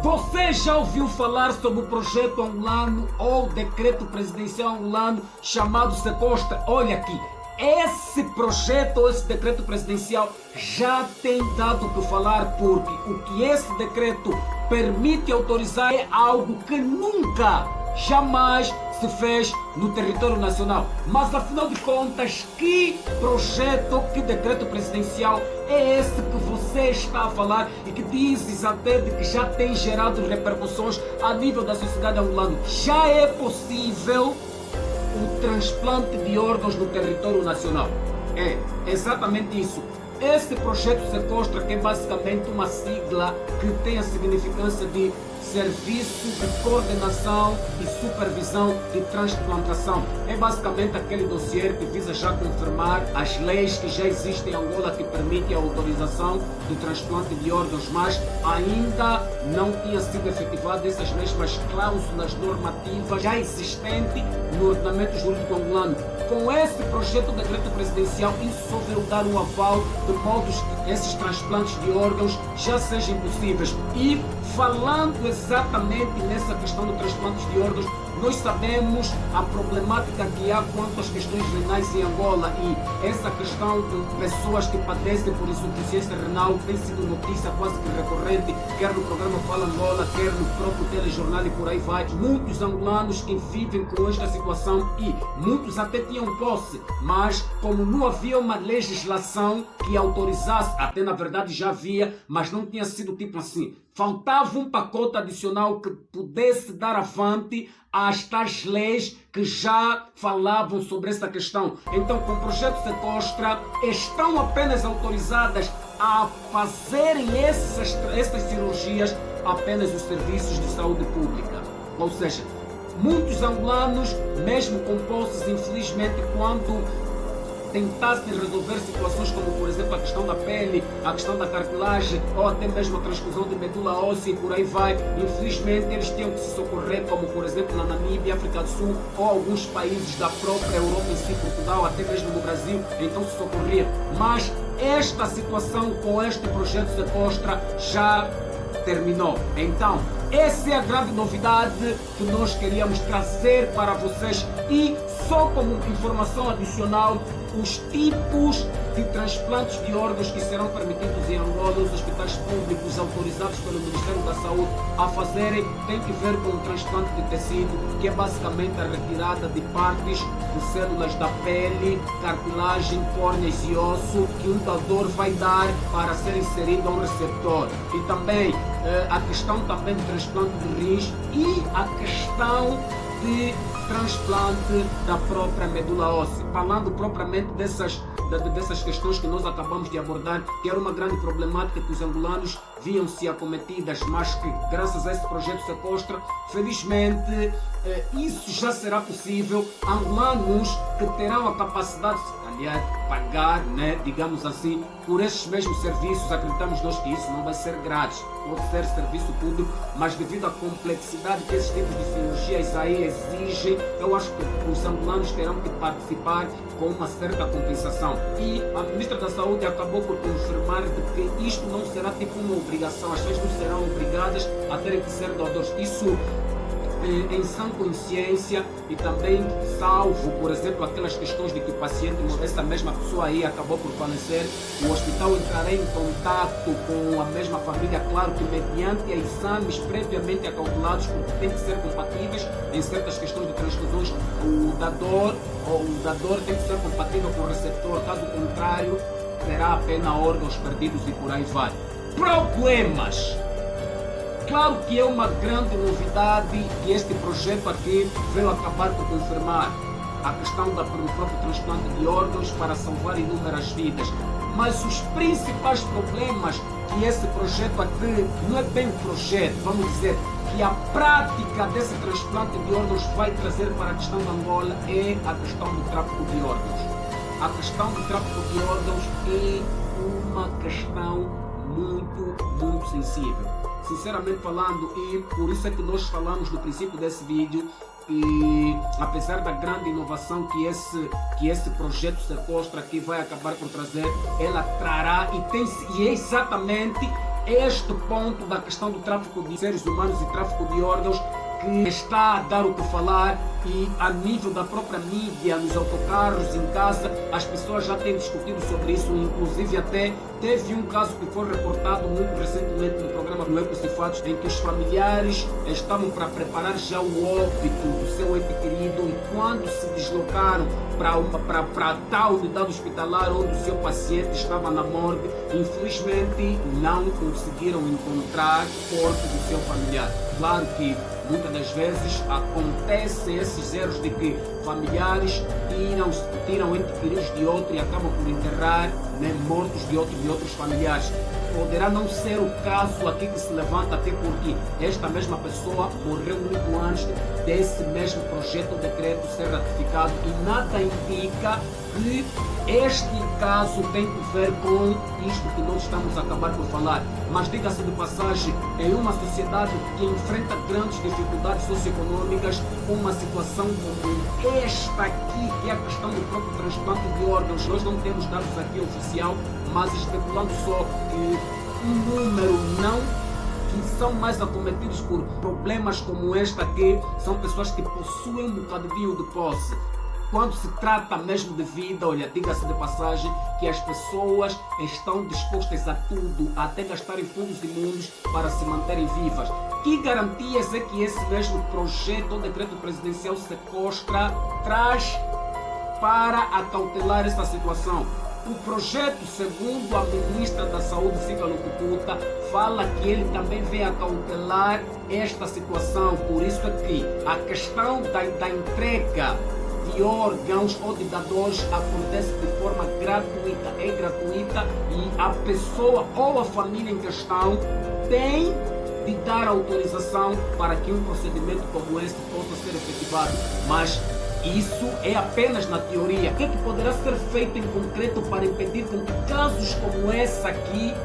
Você já ouviu falar sobre o projeto angolano ou decreto presidencial angolano chamado Sequostra? Olha aqui, esse projeto ou esse decreto presidencial já tem dado o que falar, porque o que esse decreto permite autorizar é algo que nunca, jamais se fez no território nacional. Mas afinal de contas, que projeto, que decreto presidencial é esse que você está a falar e que dizes até de que já tem gerado repercussões a nível da sociedade angolana? Já é possível o transplante de órgãos no território nacional? É exatamente isso. Este projeto Sequostra, que é basicamente uma sigla que tem a significância de Serviço de Coordenação e Supervisão de Transplantação. É basicamente aquele dossiê que visa já confirmar as leis que já existem em Angola que permitem a autorização do transplante de órgãos, mas ainda não tinha sido efetivado essas mesmas cláusulas normativas já existentes no ordenamento jurídico angolano. Com esse projeto de decreto presidencial, isso só veio dar um aval de modo que esses transplantes de órgãos já sejam possíveis. E falando exatamente nessa questão de transplantes de órgãos, nós sabemos a problemática que há quanto às questões renais em Angola, e essa questão de pessoas que padecem por insuficiência renal tem sido notícia quase que recorrente, quer no programa Fala Angola, quer no próprio telejornal e por aí vai. Muitos angolanos que vivem com esta situação, e muitos até tinham posse, mas como não havia uma legislação que autorizasse, até na verdade já havia, mas não tinha sido tipo assim, faltava um pacote adicional que pudesse dar avante às tais leis que já falavam sobre essa questão. Então, com o projeto Sequostra, estão apenas autorizadas a fazerem essas cirurgias apenas os serviços de saúde pública. Ou seja, muitos angolanos, mesmo com posses, infelizmente, quando tentassem resolver situações como, por exemplo, a questão da pele, a questão da cartilagem ou até mesmo a transfusão de medula óssea e por aí vai, infelizmente eles tinham que se socorrer, como por exemplo na Namíbia, África do Sul ou alguns países da própria Europa em si, Portugal, até mesmo no Brasil, então se socorria. Mas esta situação com este projeto Sequostra já terminou. Então, essa é a grande novidade que nós queríamos trazer para vocês. E só como informação adicional, os tipos de transplantes de órgãos que serão permitidos em Angola, os hospitais públicos autorizados pelo Ministério da Saúde a fazerem, tem que ver com o transplante de tecido, que é basicamente a retirada de partes de células da pele, cartilagem, córneas e osso, que um doador vai dar para ser inserido a um receptor. E também a questão também do transplante de rins e a questão de transplante da própria medula óssea. Falando propriamente dessas questões que nós acabamos de abordar, que era uma grande problemática que os angolanos viam-se acometidas, mas que graças a esse projeto Sequostra, felizmente, isso já será possível. Angolanos que terão a capacidade de pagar, né, digamos assim, por esses mesmos serviços. Acreditamos nós que isso não vai ser grátis, pode ser serviço público, mas devido à complexidade que esses tipos de cirurgias aí exigem, eu acho que os angolanos terão que participar com uma certa compensação. E a Ministra da Saúde acabou por confirmar de que isto não será tipo uma obrigação, as pessoas não serão obrigadas a terem que ser doadores. Isso em sã consciência, e também salvo, por exemplo, aquelas questões de que o paciente, essa mesma pessoa aí acabou por falecer, o hospital entrará em contato com a mesma família, claro que mediante exames previamente acautelados, porque tem que ser compatíveis em certas questões de transfusões. O dador tem que ser compatível com o receptor, caso contrário, terá apenas órgãos perdidos e por aí vai. Problemas! Claro que é uma grande novidade e este projeto aqui veio acabar por confirmar a questão do próprio transplante de órgãos para salvar inúmeras vidas. Mas os principais problemas que esse projeto aqui, não é bem um projeto, vamos dizer, que a prática desse transplante de órgãos vai trazer para a questão de Angola é a questão do tráfico de órgãos. A questão do tráfico de órgãos é uma questão muito sensível. Sinceramente falando, e por isso é que nós falamos no princípio desse vídeo, e apesar da grande inovação que esse projeto Sequostra aqui vai acabar por trazer, ela trará e é exatamente este ponto da questão do tráfico de seres humanos e tráfico de órgãos que está a dar o que falar, e a nível da própria mídia, nos autocarros, em casa, as pessoas já têm discutido sobre isso. Inclusive até teve um caso que foi reportado muito recentemente no programa do Ecos e Fatos, em que os familiares estavam para preparar já o óbito do seu ente querido, e quando se deslocaram para tal unidade hospitalar onde o seu paciente estava na morgue, infelizmente não conseguiram encontrar o corpo do seu familiar. Claro que muitas das vezes acontecem esses erros de que familiares tiram entes queridos de outro e acabam por enterrar, né, mortos de outros familiares. Poderá não ser o caso aqui que se levanta, até porque esta mesma pessoa morreu muito antes desse mesmo projeto de decreto ser ratificado, e nada indica que este caso tem que ver com isto que nós estamos a acabar por falar. Mas diga-se de passagem, em uma sociedade que enfrenta grandes dificuldades socioeconômicas, uma situação como esta aqui, que é a questão do próprio transplante de órgãos, nós não temos dados aqui oficial, mas especulando só que um número que são mais acometidos por problemas como este aqui são pessoas que possuem um bocadinho de posse. Quando se trata mesmo de vida, olha, diga-se de passagem que as pessoas estão dispostas a tudo, até gastarem fundos imundos para se manterem vivas. Que garantias é que esse mesmo projeto ou decreto presidencial sequestra traz para acautelar essa situação? O projeto, segundo a ministra da Saúde, Silvia Lucuputa, fala que ele também vem acautelar esta situação. Por isso é que a questão da entrega de órgãos ou de dadores acontece de forma gratuita, é gratuita, e a pessoa ou a família em questão tem de dar autorização para que um procedimento como este possa ser efetivado. Mas isso é apenas na teoria. O que é que poderá ser feito em concreto para impedir que casos como esse aqui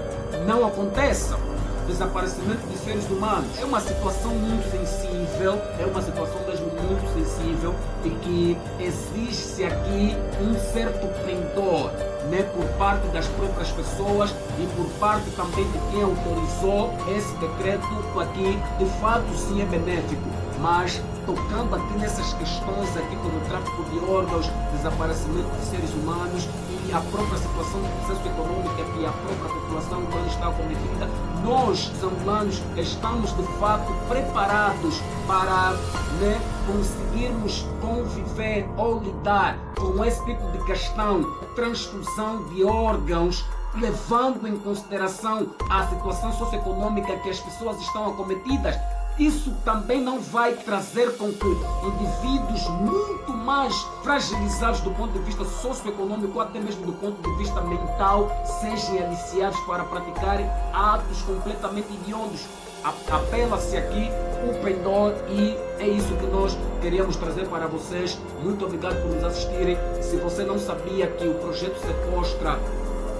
não aconteçam? Desaparecimento de seres humanos é uma situação muito sensível, é uma situação mesmo muito sensível, e que exige-se aqui um certo pendor, né, por parte das próprias pessoas e por parte também de quem autorizou esse decreto aqui. De fato, sim, é benéfico, mas tocando aqui nessas questões aqui como o tráfico de órgãos, desaparecimento de seres humanos e a própria situação do processo econômico que a própria população humana está acometida, nós, os angolanos, estamos de fato preparados para, né, conseguirmos conviver ou lidar com esse tipo de questão, transfusão de órgãos, levando em consideração a situação socioeconômica que as pessoas estão acometidas. Isso também não vai trazer com que indivíduos muito mais fragilizados do ponto de vista socioeconômico ou até mesmo do ponto de vista mental sejam aliciados para praticarem atos completamente hediondos. Apela-se aqui o pendor, e é isso que nós queríamos trazer para vocês. Muito obrigado por nos assistirem. Se você não sabia que o projeto Sequestra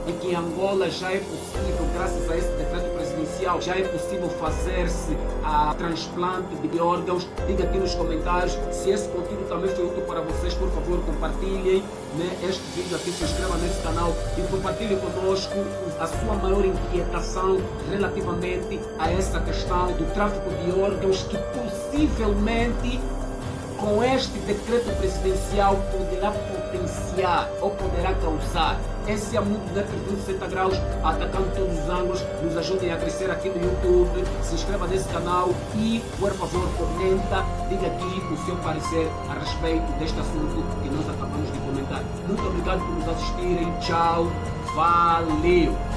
e que em Angola já é possível, graças a esse decreto presidencial, já é possível fazer-se a transplante de órgãos, diga aqui nos comentários. Se esse conteúdo também foi útil para vocês, por favor, compartilhem, né, este vídeo aqui, se inscreva nesse canal e compartilhem conosco a sua maior inquietação relativamente a essa questão do tráfico de órgãos, que possivelmente com este decreto presidencial poderá potenciar ou poderá causar. Esse é o Mundo Neto 360 graus, atacando todos os ângulos. Nos ajudem a crescer aqui no YouTube, se inscreva nesse canal e, por favor, comenta, diga aqui o seu parecer a respeito deste assunto que nós acabamos de comentar. Muito obrigado por nos assistirem, tchau, valeu!